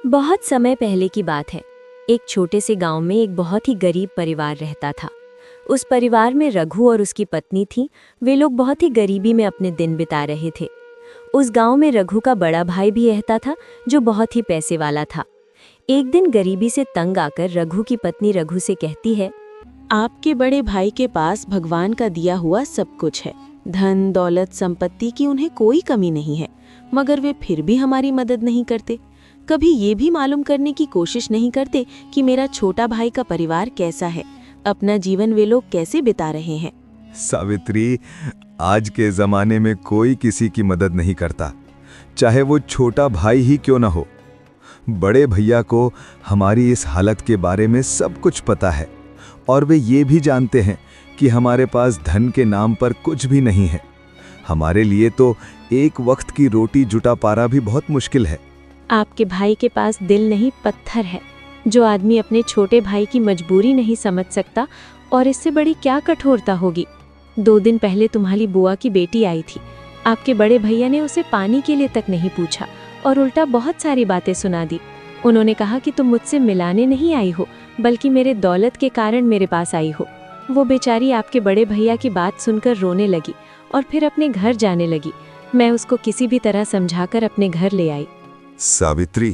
बहुत समय पहले की बात है। एक छोटे से गांव में एक बहुत ही गरीब परिवार रहता था। उस परिवार में रघु और उसकी पत्नी थी। वे लोग बहुत ही गरीबी में अपने दिन बिता रहे थे। उस गांव में रघु का बड़ा भाई भी रहता था, जो बहुत ही पैसे वाला था। एक दिन गरीबी से तंग आकर रघु की पत्नी रघु से कहती है, आपके बड़े भाई के पास भगवान का दिया हुआ सब कुछ है। धन दौलत संपत्ति की उन्हें कोई कमी नहीं है, मगर वे फिर भी हमारी मदद नहीं करते। कभी ये भी मालूम करने की कोशिश नहीं करते कि मेरा छोटा भाई का परिवार कैसा है, अपना जीवन वे लोग कैसे बिता रहे हैं। सावित्री, आज के जमाने में कोई किसी की मदद नहीं करता, चाहे वो छोटा भाई ही क्यों ना हो। बड़े भैया को हमारी इस हालत के बारे में सब कुछ पता है और वे ये भी जानते हैं कि हमारे पास धन के नाम पर कुछ भी नहीं है। हमारे लिए तो एक वक्त की रोटी जुटा पाना भी बहुत मुश्किल है। आपके भाई के पास दिल नहीं पत्थर है। जो आदमी अपने छोटे भाई की मजबूरी नहीं समझ सकता, और इससे बड़ी क्या कठोरता होगी। 2 दिन पहले तुम्हारी बुआ की बेटी आई थी। आपके बड़े भैया ने उसे पानी के लिए तक नहीं पूछा और उल्टा बहुत सारी बातें सुना दी। उन्होंने कहा कि तुम मुझसे मिलाने नहीं आई हो, बल्कि मेरे दौलत के कारण मेरे पास आई हो। वो बेचारी आपके बड़े भैया की बात सुनकर रोने लगी और फिर अपने घर जाने लगी। मैं उसको किसी भी तरह समझाकर अपने घर ले आई। सावित्री,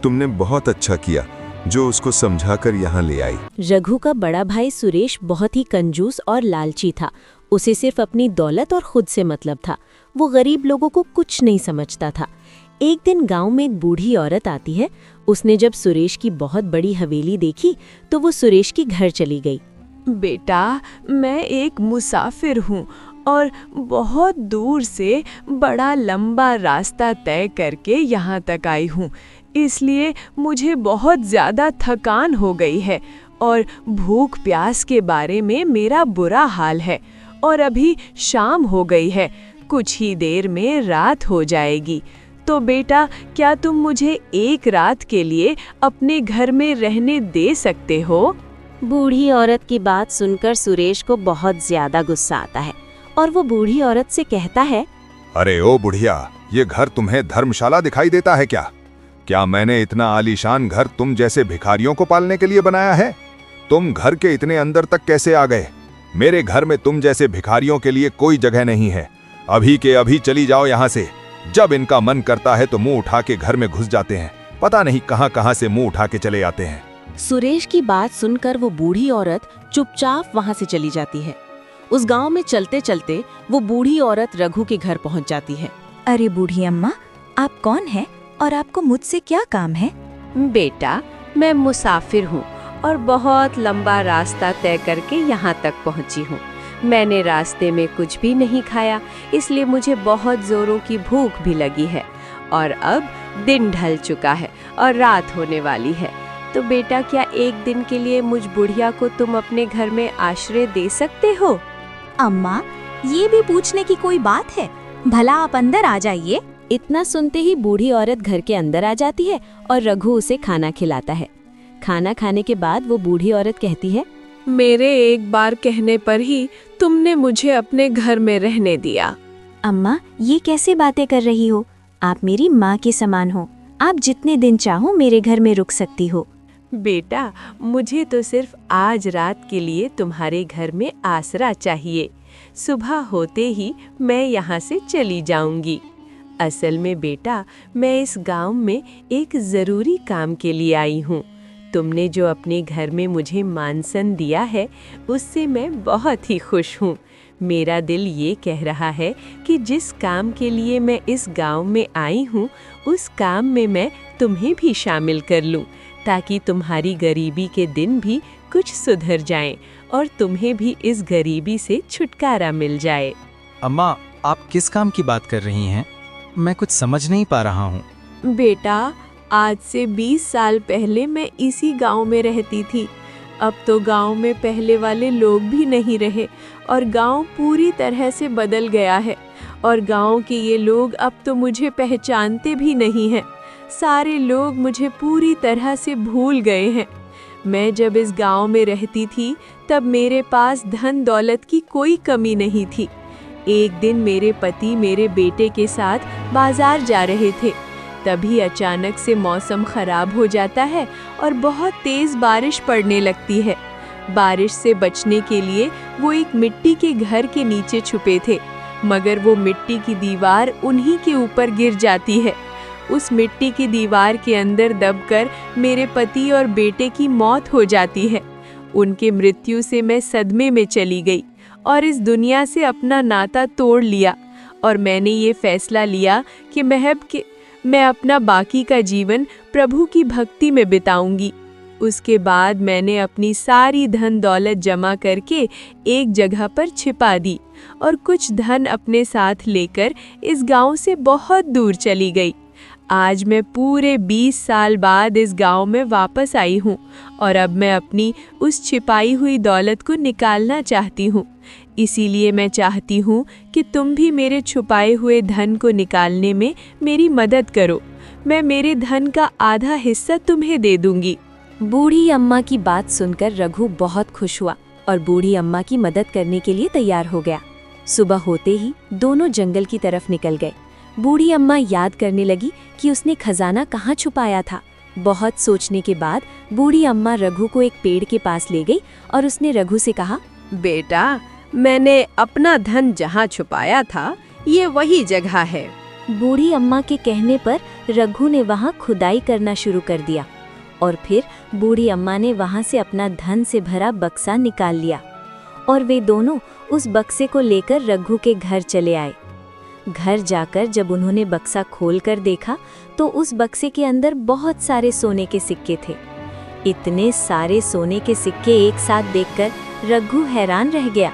तुमने बहुत अच्छा किया जो उसको समझाकर यहाँ ले आई। रघु का बड़ा भाई सुरेश बहुत ही कंजूस और लालची था। उसे सिर्फ अपनी दौलत और खुद से मतलब था। वो गरीब लोगों को कुछ नहीं समझता था। एक दिन गांव में एक बूढ़ी औरत आती है। उसने जब सुरेश की बहुत बड़ी हवेली देखी तो वो सुरेश के घर चली गई। बेटा, मैं एक मुसाफिर हूँ और बहुत दूर से बड़ा लंबा रास्ता तय करके यहाँ तक आई हूँ। इसलिए मुझे बहुत ज़्यादा थकान हो गई है और भूख प्यास के बारे में मेरा बुरा हाल है। और अभी शाम हो गई है, कुछ ही देर में रात हो जाएगी। तो बेटा, क्या तुम मुझे एक रात के लिए अपने घर में रहने दे सकते हो? बूढ़ी औरत की बात सुनकर सुरेश को बहुत ज्यादा गुस्सा आता है और वो बूढ़ी औरत से कहता है, अरे ओ बुढ़िया, ये घर तुम्हें धर्मशाला दिखाई देता है क्या? क्या मैंने इतना आलीशान घर तुम जैसे भिखारियों को पालने के लिए बनाया है? तुम घर के इतने अंदर तक कैसे आ गए? मेरे घर में तुम जैसे भिखारियों के लिए कोई जगह नहीं है। अभी के अभी चली जाओ यहाँ से। जब इनका मन करता है तो मुंह उठा के घर में घुस जाते हैं, पता नहीं कहां कहां से मुंह उठा के चले आते हैं। सुरेश की बात सुनकर वो बूढ़ी औरत चुपचाप वहां से चली जाती है। उस गांव में चलते चलते वो बूढ़ी औरत रघु के घर पहुंच जाती है। अरे बूढ़ी अम्मा, आप कौन है और आपको मुझसे क्या काम है? बेटा, मैं मुसाफिर हूँ और बहुत लंबा रास्ता तय करके यहाँ तक पहुँची हूँ। मैंने रास्ते में कुछ भी नहीं खाया, इसलिए मुझे बहुत जोरों की भूख भी लगी है। और अब दिन ढल चुका है और रात होने वाली है। तो बेटा, क्या एक दिन के लिए मुझ बुढ़िया को तुम अपने घर में आश्रय दे सकते हो? अम्मा, ये भी पूछने की कोई बात है? भला आप अंदर आ जाइए। इतना सुनते ही बूढ़ी औरत घर के अंदर आ जाती है और रघु उसे खाना खिलाता है। खाना खाने के बाद वो बूढ़ी औरत कहती है, मेरे एक बार कहने पर ही तुमने मुझे अपने घर में रहने दिया। अम्मा, ये कैसे बातें कर रही हो? आप मेरी माँ के समान हो। आप जितने दिन चाहो मेरे घर में रुक सकती हो। बेटा, मुझे तो सिर्फ आज रात के लिए तुम्हारे घर में आसरा चाहिए। सुबह होते ही मैं यहाँ से चली जाऊंगी। असल में बेटा, मैं इस गांव में एक ज़रूरी काम के लिए आई हूँ। तुमने जो अपने घर में मुझे मानसन दिया है, उससे मैं बहुत ही खुश हूँ। मेरा दिल ये कह रहा है कि जिस काम के लिए मैं इस गांव में आई हूँ, उस काम में मैं तुम्हें भी शामिल कर लूँ, ताकि तुम्हारी गरीबी के दिन भी कुछ सुधर जाएं और तुम्हें भी इस गरीबी से छुटकारा मिल जाए। अम्मा, आप किस काम की बात कर रही हैं? मैं कुछ समझ नहीं पा रहा हूँ। बेटा, आज से 20 साल पहले मैं इसी गांव में रहती थी। अब तो गांव में पहले वाले लोग भी नहीं रहे और गांव पूरी तरह से बदल गया है। और गांव के ये लोग अब तो मुझे पहचानते भी नहीं हैं। सारे लोग मुझे पूरी तरह से भूल गए हैं। मैं जब इस गांव में रहती थी, तब मेरे पास धन दौलत की कोई कमी नहीं थी। एक दिन मेरे पति मेरे बेटे के साथ बाजार जा रहे थे। तभी अचानक से मौसम खराब हो जाता है और बहुत तेज बारिश पड़ने लगती है। बारिश से बचने के लिए वो एक मिट्टी के घर के नीचे छुपे थे, मगर वो मिट्टी की दीवार उन्हीं के ऊपर गिर जाती है। उस मिट्टी की दीवार के अंदर दबकर मेरे पति और बेटे की मौत हो जाती है। उनके मृत्यु से मैं सदमे में चली गई और इस दुनिया से अपना नाता तोड़ लिया, और मैंने ये फैसला लिया कि मैं अपना बाकी का जीवन प्रभु की भक्ति में बिताऊंगी। उसके बाद मैंने अपनी सारी धन दौलत जमा करके एक जगह पर छिपा दी और कुछ धन अपने साथ लेकर इस गांव से बहुत दूर चली गई। आज मैं पूरे 20 साल बाद इस गांव में वापस आई हूँ और अब मैं अपनी उस छिपाई हुई दौलत को निकालना चाहती हूँ। इसीलिए मैं चाहती हूँ कि तुम भी मेरे छुपाए हुए धन को निकालने में मेरी मदद करो। मैं मेरे धन का आधा हिस्सा तुम्हें दे दूंगी। बूढ़ी अम्मा की बात सुनकर रघु बहुत खुश हुआ और बूढ़ी अम्मा की मदद करने के लिए तैयार हो गया। सुबह होते ही दोनों जंगल की तरफ निकल गए। बूढ़ी अम्मा याद करने लगी कि उसने खजाना कहाँ छुपाया था। बहुत सोचने के बाद बूढ़ी अम्मा रघु को एक पेड़ के पास ले गई और उसने रघु से कहा, बेटा, मैंने अपना धन जहाँ छुपाया था ये वही जगह है। बूढ़ी अम्मा के कहने पर रघु ने वहाँ खुदाई करना शुरू कर दिया और फिर बूढ़ी अम्मा ने वहाँ से अपना धन से भरा बक्सा निकाल लिया और वे दोनों उस बक्से को लेकर रघु के घर चले आए। घर जाकर जब उन्होंने बक्सा खोलकर देखा तो उस बक्से के अंदर बहुत सारे सोने के सिक्के थे। इतने सारे सोने के सिक्के एक साथ देखकर रघु हैरान रह गया।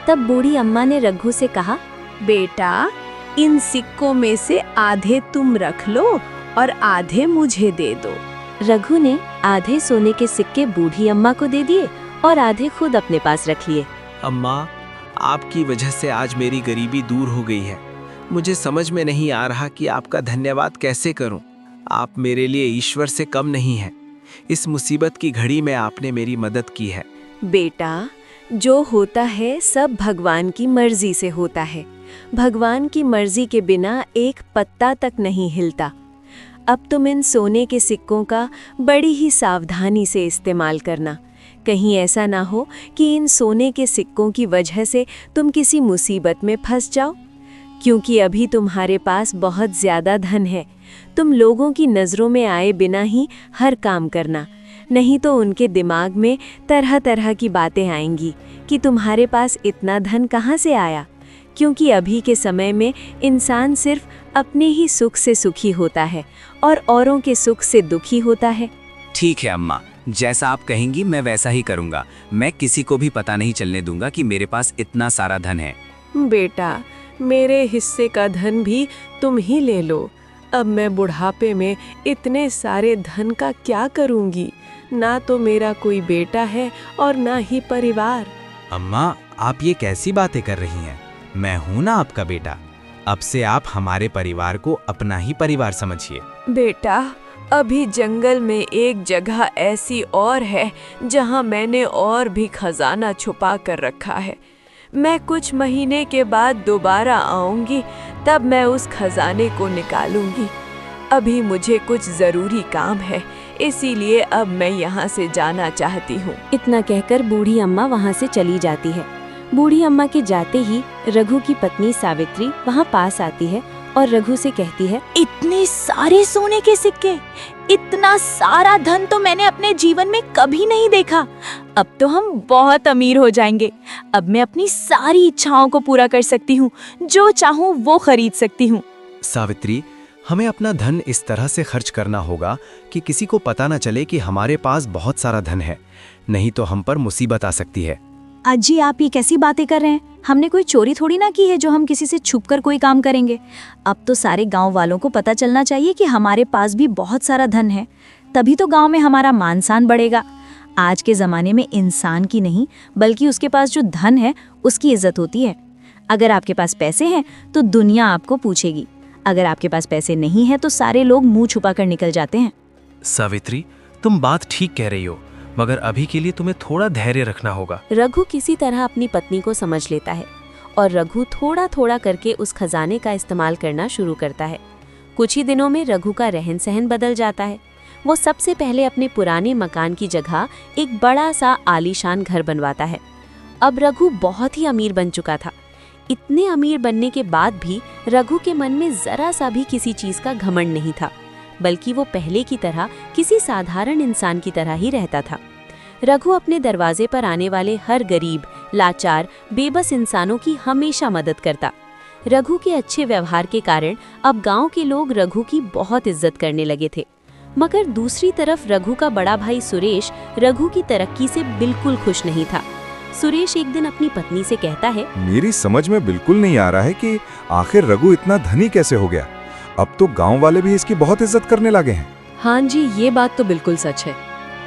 तब बूढ़ी अम्मा ने रघु से कहा, बेटा, इन सिक्कों में से आधे तुम रख लो और आधे मुझे दे दो। रघु ने आधे सोने के सिक्के बूढ़ी अम्मा को दे दिए और आधे खुद अपने पास रख लिए। अम्मा, आपकी वजह से आज मेरी गरीबी दूर हो गई है। मुझे समझ में नहीं आ रहा कि आपका धन्यवाद कैसे करूं। आप मेरे लिए ईश्वर से कम नहीं हैं। इस मुसीबत की घड़ी में आपने मेरी मदद की है। बेटा, जो होता है सब भगवान की मर्जी से होता है। भगवान की मर्जी के बिना एक पत्ता तक नहीं हिलता। अब तुम इन सोने के सिक्कों का बड़ी ही सावधानी से इस्तेमाल करना। कहीं ऐसा ना हो कि इन सोने के सिक्कों की वजह से तुम किसी मुसीबत में फंस जाओ, क्योंकि अभी तुम्हारे पास बहुत ज़्यादा धन है। तुम लोगों की नज़रों में आए बिना ही हर काम करना, नहीं तो उनके दिमाग में तरह तरह की बातें आएंगी कि तुम्हारे पास इतना धन कहाँ से आया। क्योंकि अभी के समय में इंसान सिर्फ अपने ही सुख से सुखी होता है और औरों के सुख से दुखी होता है। ठीक है अम्मा, जैसा आप कहेंगी मैं वैसा ही करूँगा। मैं किसी को भी पता नहीं चलने दूंगा कि मेरे पास इतना सारा धन है। बेटा, मेरे हिस्से का धन भी तुम ही ले लो। अब मैं बुढ़ापे में इतने सारे धन का क्या करूँगी? ना तो मेरा कोई बेटा है और ना ही परिवार। अम्मा, आप ये कैसी बातें कर रही हैं? मैं हूं ना आपका बेटा। अब से आप हमारे परिवार को अपना ही परिवार समझिए। बेटा, अभी जंगल में एक जगह ऐसी और है जहां मैंने और भी खजाना छुपा कर रखा है। मैं कुछ महीने के बाद दोबारा आऊंगी, तब मैं उस खजाने को निकालूंगी। अभी मुझे कुछ जरूरी काम है, इसीलिए अब मैं यहाँ से जाना चाहती हूँ। इतना कहकर बूढ़ी अम्मा वहाँ से चली जाती है। बूढ़ी अम्मा के जाते ही रघु की पत्नी सावित्री वहाँ पास आती है और रघु से कहती है, इतने सारे सोने के सिक्के, इतना सारा धन तो मैंने अपने जीवन में कभी नहीं देखा। अब तो हम बहुत अमीर हो जाएंगे। अब मैं अपनी सारी इच्छाओं को पूरा कर सकती हूँ, जो चाहूँ वो खरीद सकती हूँ। सावित्री, हमें अपना धन इस तरह से खर्च करना होगा कि किसी को पता न चले कि हमारे पास बहुत सारा धन है, नहीं तो हम पर मुसीबत आ सकती है। अजी, आप ये कैसी बातें कर रहे हैं? हमने कोई चोरी थोड़ी ना की है जो हम किसी से छुपकर कोई काम करेंगे। अब तो सारे गांव वालों को पता चलना चाहिए कि हमारे पास भी बहुत सारा धन है, तभी तो गांव में हमारा मान सम्मान बढ़ेगा। आज के ज़माने में इंसान की नहीं बल्कि उसके पास जो धन है उसकी इज्जत होती है। अगर आपके पास पैसे हैं तो दुनिया आपको पूछेगी, अगर आपके पास पैसे नहीं है तो सारे लोग मुंह छुपा कर निकल जाते हैं। सावित्री, तुम बात ठीक कह रही हो, मगर अभी के लिए तुम्हें थोड़ा धैर्य रखना होगा। रघु किसी तरह अपनी पत्नी को समझ लेता है और रघु थोड़ा थोड़ा करके उस खजाने का इस्तेमाल करना शुरू करता है। कुछ ही दिनों में रघु का रहन सहन बदल जाता है। वो सबसे पहले अपने पुराने मकान की जगह एक बड़ा सा आलीशान घर बनवाता है। अब रघु बहुत ही अमीर बन चुका था। इतने अमीर बनने के बाद भी रघु के मन में जरा सा भी किसी चीज का घमंड नहीं था, बल्कि वो पहले की तरह किसी साधारण इंसान की तरह ही रहता था। रघु अपने दरवाजे पर आने वाले हर गरीब, लाचार, बेबस इंसानों की हमेशा मदद करता। रघु के अच्छे व्यवहार के कारण अब गांव के लोग रघु की बहुत इज्जत करने लगे थे। मगर दूसरी तरफ रघु का बड़ा भाई सुरेश रघु की तरक्की से बिल्कुल खुश नहीं था। सुरेश एक दिन अपनी पत्नी से कहता है, मेरी समझ में बिल्कुल नहीं आ रहा है कि आखिर रघु इतना धनी कैसे हो गया। अब तो गांव वाले भी इसकी बहुत इज्जत करने लगे हैं। हाँ जी, ये बात तो बिल्कुल सच है।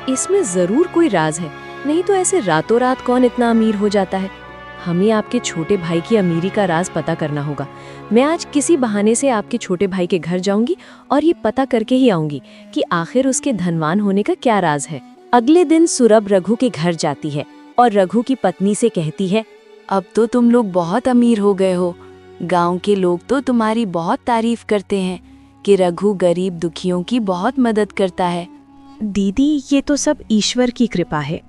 इसमें जरूर कोई राज है, नहीं तो ऐसे रातों रात कौन इतना अमीर हो जाता है। हमें आपके छोटे भाई की अमीरी का राज पता करना होगा। मैं आज किसी बहाने से आपके छोटे भाई के घर जाऊंगी और ये पता करके ही आऊंगी कि आखिर उसके धनवान होने का क्या राज है। अगले दिन सुरभ रघु के घर जाती है और रघु की पत्नी से कहती है, अब तो तुम लोग बहुत अमीर हो गए हो। गांव के लोग तो तुम्हारी बहुत तारीफ करते हैं कि रघु गरीब दुखियों की बहुत मदद करता है। दीदी, ये तो सब ईश्वर की कृपा है।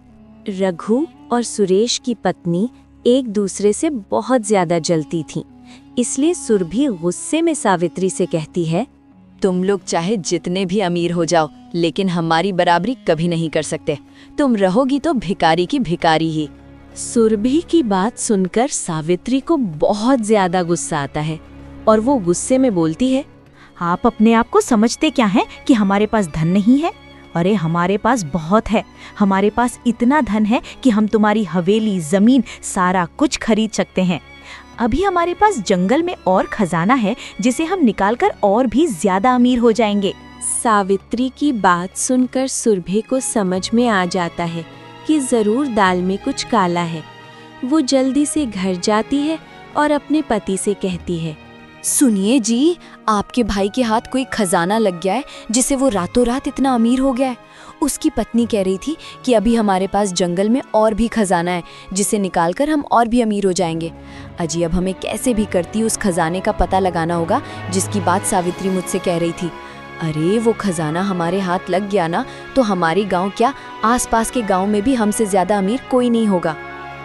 रघु और सुरेश की पत्नी एक दूसरे से बहुत ज्यादा जलती थीं। इसलिए सुरभि गुस्से में सावित्री से कहती है, तुम लोग चाहे जितने भी अमीर हो जाओ, लेकिन हमारी बराबरी कभी नहीं कर सकते। तुम रहोगी तो भिखारी की भिखारी ही। सुरभि की बात सुनकर सावित्री को बहुत ज्यादा गुस्सा आता है और वो गुस्से में बोलती है, आप अपने आप को समझते क्या हैं कि हमारे पास धन नहीं है? अरे हमारे पास बहुत है। हमारे पास इतना धन है कि हम तुम्हारी हवेली, जमीन, सारा कुछ खरीद सकते हैं। अभी हमारे पास जंगल में और खजाना है जिसे हम निकालकर और भी ज्यादा अमीर हो जाएंगे। सावित्री की बात सुनकर सुरभि को समझ में आ जाता है कि जरूर दाल में कुछ काला है। वो जल्दी से घर जाती है और अपने पति से कहती है, सुनिए जी, आपके भाई के हाथ कोई खजाना लग गया है जिससे वो रातों रात इतना अमीर हो गया है। उसकी पत्नी कह रही थी कि अभी हमारे पास जंगल में और भी खजाना है जिसे निकालकर हम और भी अमीर हो जाएंगे। अजी, अब हमें कैसे भी करती उस खजाने का पता लगाना होगा जिसकी बात सावित्री मुझसे कह रही थी। अरे वो खजाना हमारे हाथ लग गया ना, तो हमारी गांव क्या, आसपास के गांव में भी हमसे ज्यादा अमीर कोई नहीं होगा।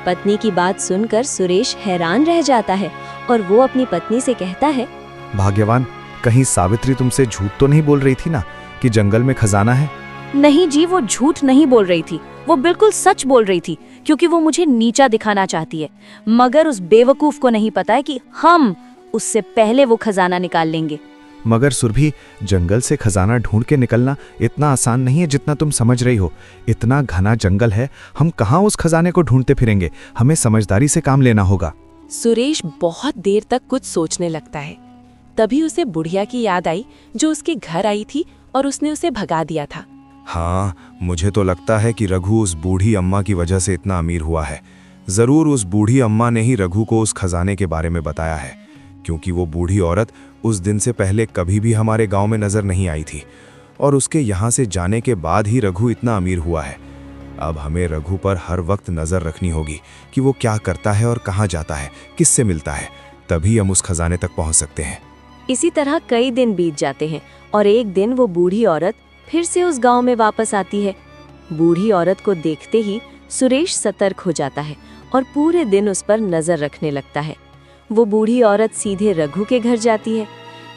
पत्नी की बात सुनकर सुरेश हैरान रह जाता है और वो अपनी पत्नी से कहता है, भाग्यवान, कहीं सावित्री तुमसे झूठ तो नहीं बोल रही थी ना कि जंगल में खजाना है? नहीं जी, वो झूठ नहीं बोल रही थी। वो बिल्कुल सच बोल रही थी, क्योंकि वो मुझे नीचा दिखाना चाहती है। मगर उस बेवकूफ को नहीं पता है कि हम उससे पहले वो खजाना निकाल लेंगे। मगर सुरभि, जंगल से खजाना ढूंढ के निकलना इतना आसान नहीं है जितना तुम समझ रही हो। इतना घना जंगल है, हम कहाँ उस खजाने को ढूंढते फिरेंगे। हमें समझदारी से काम लेना होगा। सुरेश बहुत देर तक कुछ सोचने लगता है। तभी उसे बुढ़िया की याद आई जो उसके घर आई थी और उसने उसे भगा दिया था। हाँ, मुझे तो लगता है कि रघु उस बूढ़ी अम्मा की वजह से इतना अमीर हुआ है। जरूर उस बूढ़ी अम्मा ने ही रघु को उस खजाने के बारे में बताया है, क्योंकि वो बूढ़ी औरत उस दिन से पहले कभी भी हमारे गांव में नजर नहीं आई थी और उसके यहाँ से जाने के बाद ही रघु इतना अमीर हुआ है। अब हमें रघु पर हर वक्त नजर रखनी होगी कि वो क्या करता है और कहाँ जाता है, किससे मिलता है, तभी हम उस खजाने तक पहुँच सकते हैं। इसी तरह कई दिन बीत जाते हैं और एक दिन वो बूढ़ी औरत फिर से उस गांव में वापस आती है। बूढ़ी औरत को देखते ही सुरेश सतर्क हो जाता है और पूरे दिन उस पर नजर रखने लगता है। वो बूढ़ी औरत सीधे रघु के घर जाती है।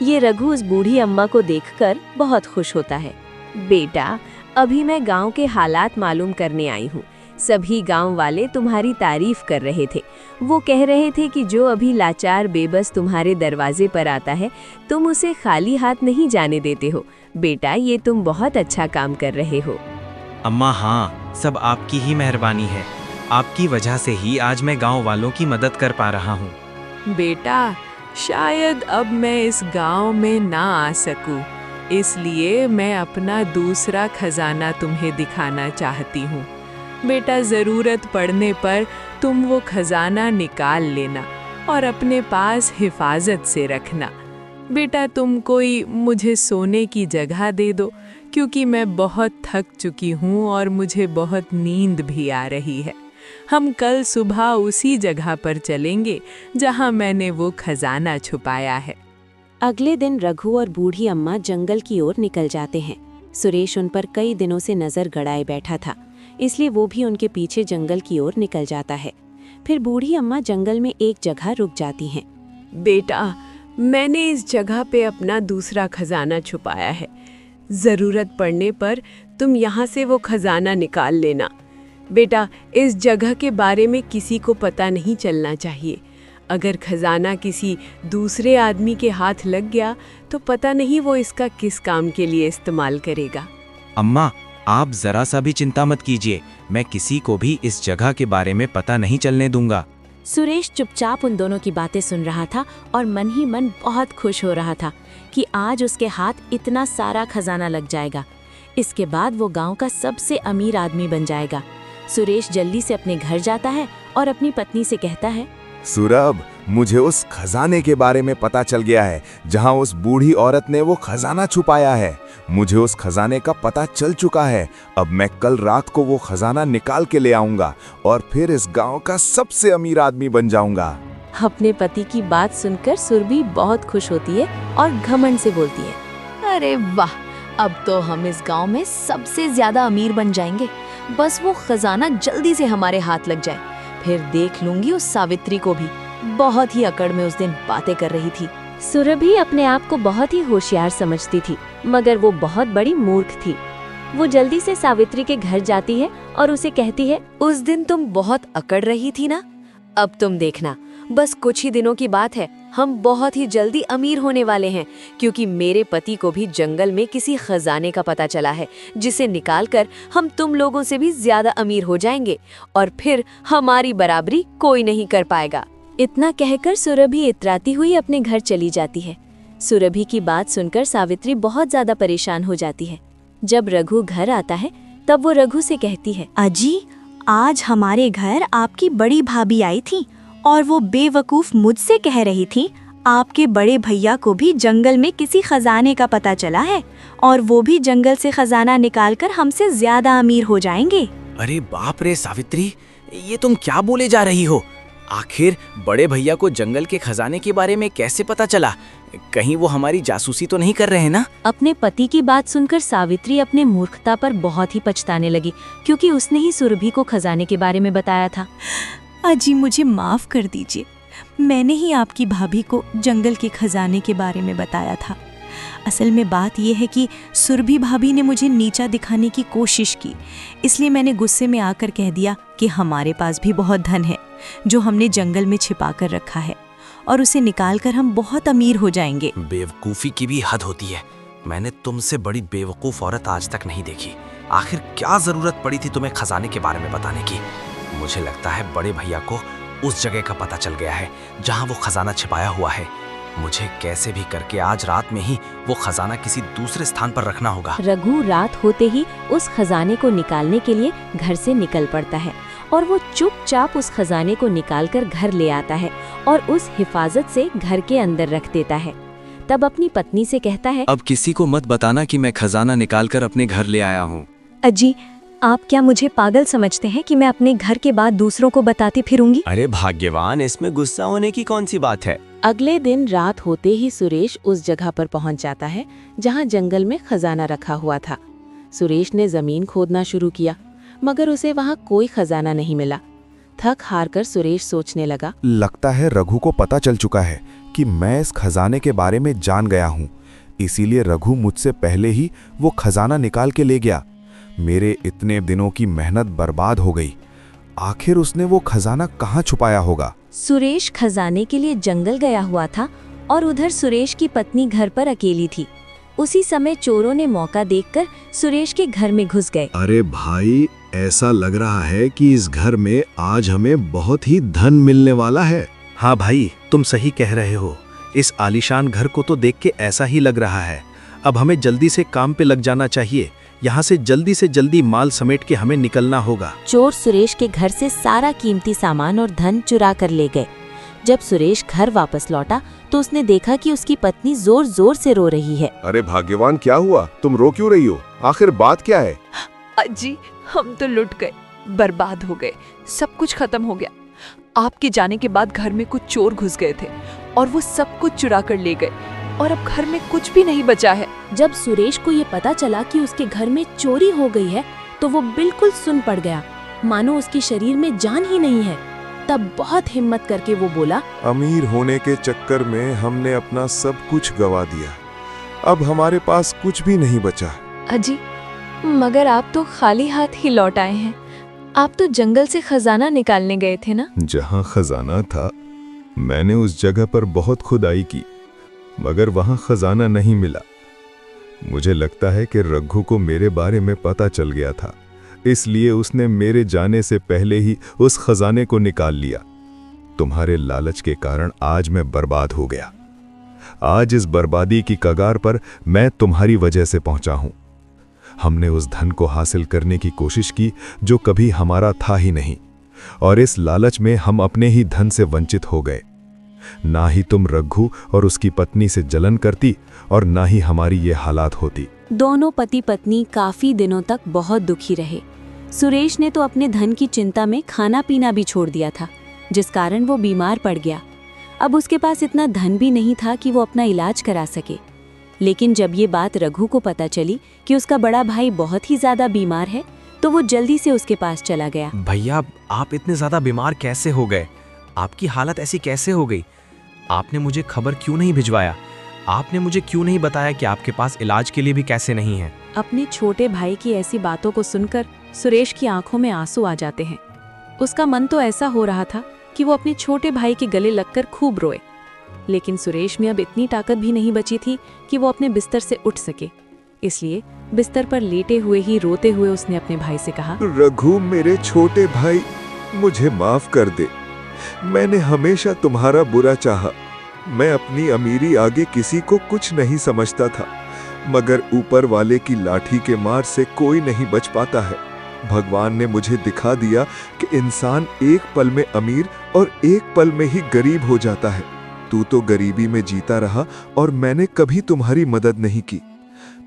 ये रघु उस बूढ़ी अम्मा को देखकर बहुत खुश होता है। बेटा, अभी मैं गांव के हालात मालूम करने आई हूँ। सभी गांव वाले तुम्हारी तारीफ कर रहे थे। वो कह रहे थे कि जो अभी लाचार बेबस तुम्हारे दरवाजे पर आता है, तुम उसे खाली हाथ नहीं जाने देते हो। बेटा, ये तुम बहुत अच्छा काम कर रहे हो। अम्मा, हाँ, सब आपकी ही मेहरबानी है। आपकी वजह से ही आज मैं गांव वालों की मदद कर पा रहा हूँ। बेटा, शायद अब मैं इस गांव में ना आ सकूं, इसलिए मैं अपना दूसरा खजाना तुम्हें दिखाना चाहती हूँ। बेटा, ज़रूरत पड़ने पर तुम वो खजाना निकाल लेना और अपने पास हिफाजत से रखना। बेटा, तुम कोई मुझे सोने की जगह दे दो, क्योंकि मैं बहुत थक चुकी हूँ और मुझे बहुत नींद भी आ रही है। हम कल सुबह उसी जगह पर चलेंगे जहाँ मैंने वो खजाना छुपाया है। अगले दिन रघु और बूढ़ी अम्मा जंगल की ओर निकल जाते हैं। सुरेश उन पर कई दिनों से नजर गड़ाए बैठा था, इसलिए वो भी उनके पीछे जंगल की ओर निकल जाता है। फिर बूढ़ी अम्मा जंगल में एक जगह रुक जाती हैं। बेटा, मैंने इस जगह पे अपना दूसरा खजाना छुपाया है। ज़रूरत पड़ने पर तुम यहाँ से वो खजाना निकाल लेना। बेटा, इस जगह के बारे में किसी को पता नहीं चलना चाहिए। अगर खजाना किसी दूसरे आदमी के हाथ लग गया तो पता नहीं वो इसका किस काम के लिए इस्तेमाल करेगा। अम्मा, आप जरा सा भी चिंता मत कीजिए, मैं किसी को भी इस जगह के बारे में पता नहीं चलने दूंगा। सुरेश चुपचाप उन दोनों की बातें सुन रहा था और मन ही मन बहुत खुश हो रहा था कि आज उसके हाथ इतना सारा खजाना लग जाएगा। इसके बाद वो गांव का सबसे अमीर आदमी बन जाएगा। सुरेश जल्दी से अपने घर जाता है और अपनी पत्नी से कहता है, सुरभ, मुझे उस खजाने के बारे में पता चल गया है जहां उस बूढ़ी औरत ने वो खजाना छुपाया है। मुझे उस खजाने का पता चल चुका है। अब मैं कल रात को वो खजाना निकाल के ले आऊंगा और फिर इस गांव का सबसे अमीर आदमी बन जाऊंगा। अपने पति की बात सुनकर सुरभि बहुत खुश होती है और घमंड से बोलती है, अरे वाह, अब तो हम इस गांव में सबसे ज्यादा अमीर बन जाएंगे। बस वो खजाना जल्दी से हमारे हाथ लग जाए, फिर देख लूंगी उस सावित्री को भी। बहुत ही अकड़ में उस दिन बातें कर रही थी। सुरभि अपने आप को बहुत ही होशियार समझती थी, मगर वो बहुत बड़ी मूर्ख थी। वो जल्दी से सावित्री के घर जाती है और उसे कहती है, उस दिन तुम बहुत अकड़ रही थी ना, अब तुम देखना, बस कुछ ही दिनों की बात है, हम बहुत ही जल्दी अमीर होने वाले हैं, क्योंकि मेरे पति को भी जंगल में किसी खजाने का पता चला है, जिसे निकालकर हम तुम लोगों से भी ज्यादा अमीर हो जाएंगे और फिर हमारी बराबरी कोई नहीं कर पाएगा। इतना कहकर सुरभि इतराती हुई अपने घर चली जाती है। सुरभि की बात सुनकर सावित्री बहुत ज्यादा परेशान हो जाती है। जब रघु घर आता है तब वो रघु से कहती है, अजी, आज हमारे घर आपकी बड़ी भाभी आई थी और वो बेवकूफ मुझसे कह रही थी आपके बड़े भैया को भी जंगल में किसी खजाने का पता चला है और वो भी जंगल से खजाना निकालकर हमसे ज्यादा अमीर हो जाएंगे। अरे बाप रे सावित्री, ये तुम क्या बोले जा रही हो? आखिर बड़े भैया को जंगल के खजाने के बारे में कैसे पता चला? कहीं वो हमारी जासूसी तो नहीं कर रहे हैं ना? अपने पति की बात सुनकर सावित्री अपने मूर्खता पर बहुत ही पछताने लगी, क्योंकि उसने ही सुरभि को खजाने के बारे में बताया था। अजी, मुझे माफ कर दीजिए, मैंने ही आपकी भाभी को जंगल के खजाने के बारे में बताया था। असल में बात यह है कि सुरभि भाभी ने मुझे नीचा दिखाने की कोशिश की, इसलिए मैंने गुस्से में आकर कह दिया कि हमारे पास भी बहुत धन है जो हमने जंगल में छिपा कर रखा है और उसे निकालकर हम बहुत अमीर हो जाएंगे। बेवकूफी की भी हद होती है। मैंने तुमसे बड़ी बेवकूफ औरत आज तक नहीं देखी। आखिर क्या जरूरत पड़ी थी तुम्हें खजाने के बारे में बताने की? मुझे लगता है बड़े भैया को उस जगह का पता चल गया है जहां वो खजाना छिपाया हुआ है। मुझे कैसे भी करके आज रात में ही वो खजाना किसी दूसरे स्थान पर रखना होगा। रघु रात होते ही उस खजाने को निकालने के लिए घर से निकल पड़ता है और वो चुपचाप उस खजाने को निकालकर घर ले आता है और उस हिफाजत से घर के अंदर रख देता है। तब अपनी पत्नी से कहता है, अब किसी को मत बताना कि मैं खजाना निकालकर अपने घर ले आया हूँ। अजी, आप क्या मुझे पागल समझते हैं कि मैं अपने घर के बाद दूसरों को बताती फिरूंगी? अरे भाग्यवान, इसमें गुस्सा होने की कौन सी बात है? अगले दिन रात होते ही सुरेश उस जगह पर पहुंच जाता है जहां जंगल में खजाना रखा हुआ था। सुरेश ने जमीन खोदना शुरू किया, मगर उसे वहां कोई खजाना नहीं मिला। थक हार कर सुरेश सोचने लगा, लगता है रघु को पता चल चुका है कि मैं इस खजाने के बारे में जान गया हूँ, इसीलिए रघु मुझसे पहले ही वो खजाना निकाल के ले गया। मेरे इतने दिनों की मेहनत बर्बाद हो गई। आखिर उसने वो खजाना कहाँ छुपाया होगा? सुरेश खजाने के लिए जंगल गया हुआ था और उधर सुरेश की पत्नी घर पर अकेली थी। उसी समय चोरों ने मौका देखकर सुरेश के घर में घुस गए। अरे भाई, ऐसा लग रहा है कि इस घर में आज हमें बहुत ही धन मिलने वाला है। हाँ भाई, तुम सही कह रहे हो। इस आलीशान घर को तो देख के ऐसा ही लग रहा है। अब हमें जल्दी से काम पे लग जाना चाहिए। यहाँ से जल्दी माल समेट के हमें निकलना होगा। चोर सुरेश के घर से सारा कीमती सामान और धन चुरा कर ले गए। जब सुरेश घर वापस लौटा तो उसने देखा कि उसकी पत्नी जोर जोर से रो रही है। अरे भाग्यवान, क्या हुआ? तुम रो क्यों रही हो? आखिर बात क्या है? अजी, हम तो लुट गए, बर्बाद हो गए, सब कुछ खत्म हो गया। आपके जाने के बाद घर में कुछ चोर घुस गए थे और वो सब कुछ चुरा कर ले गए। और अब घर में कुछ भी नहीं बचा है। जब सुरेश को ये पता चला कि उसके घर में चोरी हो गई है तो वो बिल्कुल सुन पड़ गया, मानो उसके शरीर में जान ही नहीं है। तब बहुत हिम्मत करके वो बोला, अमीर होने के चक्कर में हमने अपना सब कुछ गवा दिया, अब हमारे पास कुछ भी नहीं बचा। अजी, मगर आप तो खाली हाथ ही लौट आए हैं। आप तो जंगल से खजाना निकालने गए थे ना? जहाँ खजाना था मैंने उस जगह पर बहुत खुदाई की, मगर वहाँ खजाना नहीं मिला। मुझे लगता है कि रघु को मेरे बारे में पता चल गया था, इसलिए उसने मेरे जाने से पहले ही उस खजाने को निकाल लिया। तुम्हारे लालच के कारण आज मैं बर्बाद हो गया। आज इस बर्बादी की कगार पर मैं तुम्हारी वजह से पहुंचा हूं। हमने उस धन को हासिल करने की कोशिश की जो कभी हमारा था ही नहीं, और इस लालच में हम अपने ही धन से वंचित हो गए। ना ही तुम रघु और उसकी पत्नी से जलन करती और ना ही हमारी ये हालात होती। दोनों पति पत्नी काफी दिनों तक बहुत दुखी रहे। सुरेश ने तो अपने धन की चिंता में खाना पीना भी छोड़ दिया था, जिस कारण वो बीमार पड़ गया। अब उसके पास इतना धन भी नहीं था कि वो अपना इलाज करा सके। लेकिन जब ये बात रघु को पता चली कि उसका बड़ा भाई बहुत ही ज्यादा बीमार है, तो वो जल्दी से उसके पास चला गया। भैया, आप इतने ज्यादा बीमार कैसे हो गए? आपकी हालत ऐसी कैसे हो गई? आपने मुझे खबर क्यों नहीं भिजवाया? आपने मुझे क्यों नहीं बताया कि आपके पास इलाज के लिए भी कैसे नहीं है? अपने छोटे भाई की ऐसी बातों को सुनकर सुरेश की आंखों में आंसू आ जाते हैं। उसका मन तो ऐसा हो रहा था कि वो अपने छोटे भाई के गले लगकर खूब रोए, लेकिन सुरेश में अब इतनी ताकत भी नहीं बची थी कि वो अपने बिस्तर से उठ सके। इसलिए बिस्तर पर लेटे हुए ही रोते हुए उसने अपने भाई से कहा, रघु मेरे छोटे भाई, मुझे माफ कर दे। मैंने हमेशा तुम्हारा बुरा चाहा। मैं अपनी अमीरी आगे किसी को कुछ नहीं समझता था, मगर ऊपर वाले की लाठी के मार से कोई नहीं बच पाता है। भगवान ने मुझे दिखा दिया कि इंसान एक पल में अमीर और एक पल में ही गरीब हो जाता है। तू तो गरीबी में जीता रहा और मैंने कभी तुम्हारी मदद नहीं की।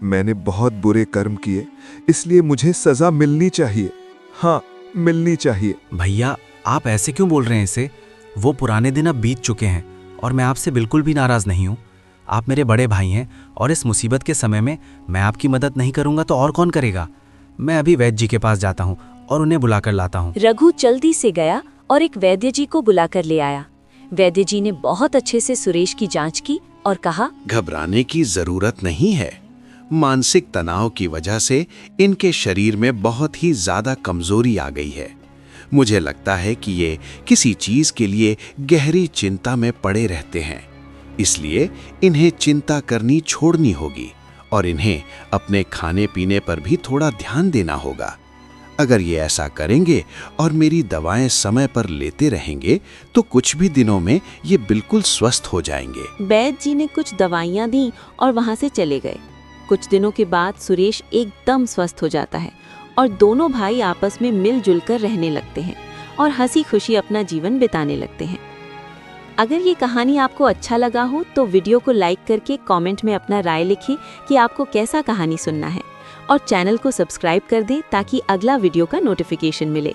मैंने बहुत बुरे कर्म किए, इसलिए मुझे सजा मिलनी चाहिए। हाँ, मिलनी चाहिए। भैया, आप ऐसे क्यों बोल रहे हैं इसे? वो पुराने दिन अब बीत चुके हैं और मैं आपसे बिल्कुल भी नाराज नहीं हूँ। आप मेरे बड़े भाई हैं और इस मुसीबत के समय में मैं आपकी मदद नहीं करूँगा तो और कौन करेगा? मैं अभी वैद्य जी के पास जाता हूँ और उन्हें बुलाकर लाता हूँ। रघु जल्दी से गया और एक वैद्य जी को बुलाकर ले आया। वैद्य जी ने बहुत अच्छे से सुरेश की जांच की और कहा, घबराने की जरूरत नहीं है। मानसिक तनाव की वजह से इनके शरीर में बहुत ही ज्यादा कमजोरी आ गई है। मुझे लगता है कि ये किसी चीज के लिए गहरी चिंता में पड़े रहते हैं, इसलिए इन्हें चिंता करनी छोड़नी होगी और इन्हें अपने खाने पीने पर भी थोड़ा ध्यान देना होगा। अगर ये ऐसा करेंगे और मेरी दवाएं समय पर लेते रहेंगे तो कुछ भी दिनों में ये बिल्कुल स्वस्थ हो जाएंगे। वैद्य जी ने कुछ दवाइयां दी और वहां से चले गए। कुछ दिनों के बाद सुरेश एकदम स्वस्थ हो जाता है और दोनों भाई आपस में मिलजुल कर रहने लगते हैं और हंसी खुशी अपना जीवन बिताने लगते हैं। अगर ये कहानी आपको अच्छा लगा हो तो वीडियो को लाइक करके कमेंट में अपना राय लिखें कि आपको कैसा कहानी सुनना है, और चैनल को सब्सक्राइब कर दें ताकि अगला वीडियो का नोटिफिकेशन मिले।